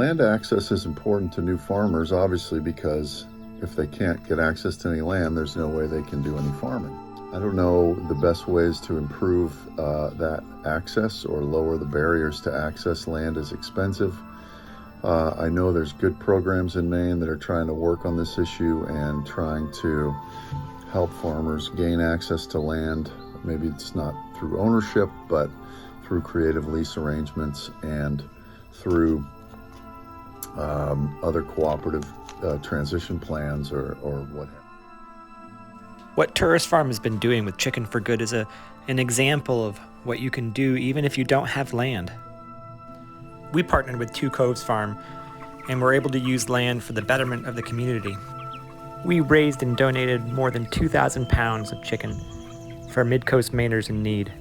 Land access is important to new farmers, obviously, because if they can't get access to any land, there's no way they can do any farming. I don't know the best ways to improve that access or lower the barriers to access. Land is expensive. I know there's good programs in Maine that are trying to work on this issue and trying to help farmers gain access to land. Maybe it's not through ownership, but through creative lease arrangements and through other cooperative transition plans or what have you. What Tourist Farm has been doing with Chicken for Good is an example of what you can do even if you don't have land. We partnered with Two Coves Farm and were able to use land for the betterment of the community. We raised and donated more than 2,000 pounds of chicken for Mid-Coast Mainers in need.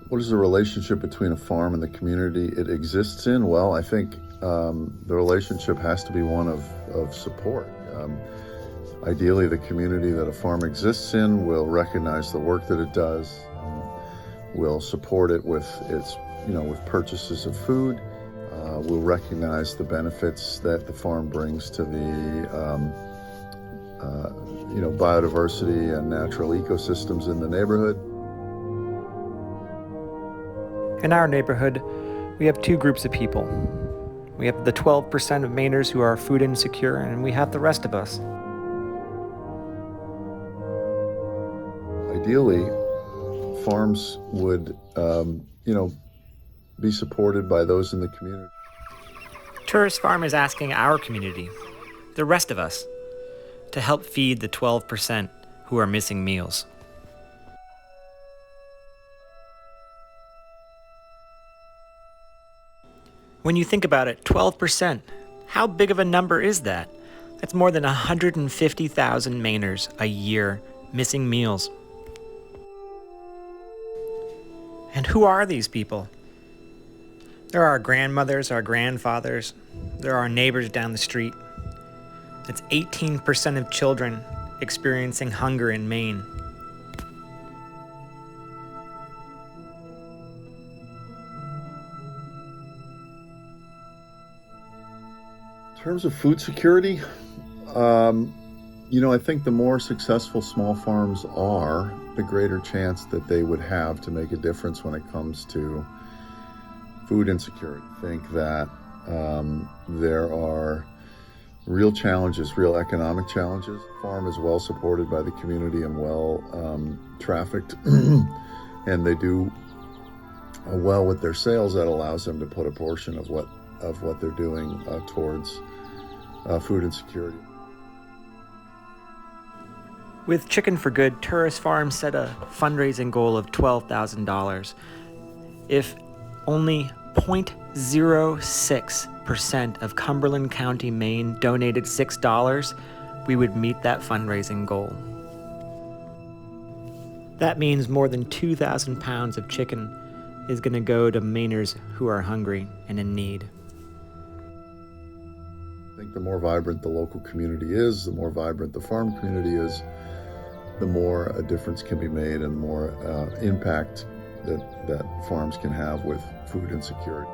What is the relationship between a farm and the community it exists in? Well, I think the relationship has to be one of support. Ideally, the community that a farm exists in will recognize the work that it does, will support it with with purchases of food, will recognize the benefits that the farm brings to the biodiversity and natural ecosystems in the neighborhood. In our neighborhood, we have two groups of people. We have the 12% of Mainers who are food insecure, and we have the rest of us. Ideally, farms would, be supported by those in the community. Tourist Farm is asking our community, the rest of us, to help feed the 12% who are missing meals. When you think about it, 12%, how big of a number is that? That's more than 150,000 Mainers a year missing meals. And who are these people? There are our grandmothers, our grandfathers. There are our neighbors down the street. That's 18% of children experiencing hunger in Maine. In terms of food security, I think the more successful small farms are, the greater chance that they would have to make a difference when it comes to food insecurity. I think that there are real challenges, real economic challenges. The farm is well supported by the community and well trafficked, and they do well with their sales. That allows them to put a portion of what they're doing towards food insecurity. With Chicken for Good, Tourist Farm set a fundraising goal of $12,000. If only 0.06% of Cumberland County, Maine donated $6, we would meet that fundraising goal. That means more than 2,000 pounds of chicken is going to go to Mainers who are hungry and in need. I think the more vibrant the local community is, the more vibrant the farm community is, the more a difference can be made and the more impact that farms can have with food insecurity.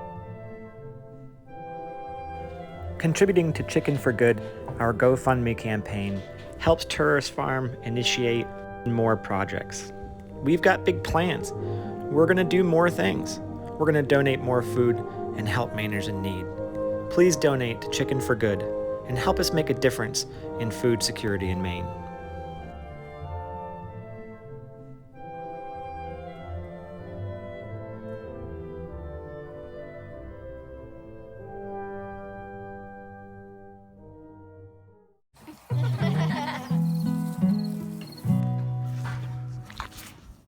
Contributing to Chicken for Good, our GoFundMe campaign, helps Tourist Farm initiate more projects. We've got big plans. We're going to do more things. We're going to donate more food and help Mainers in need. Please donate to Chicken for Good and help us make a difference in food security in Maine.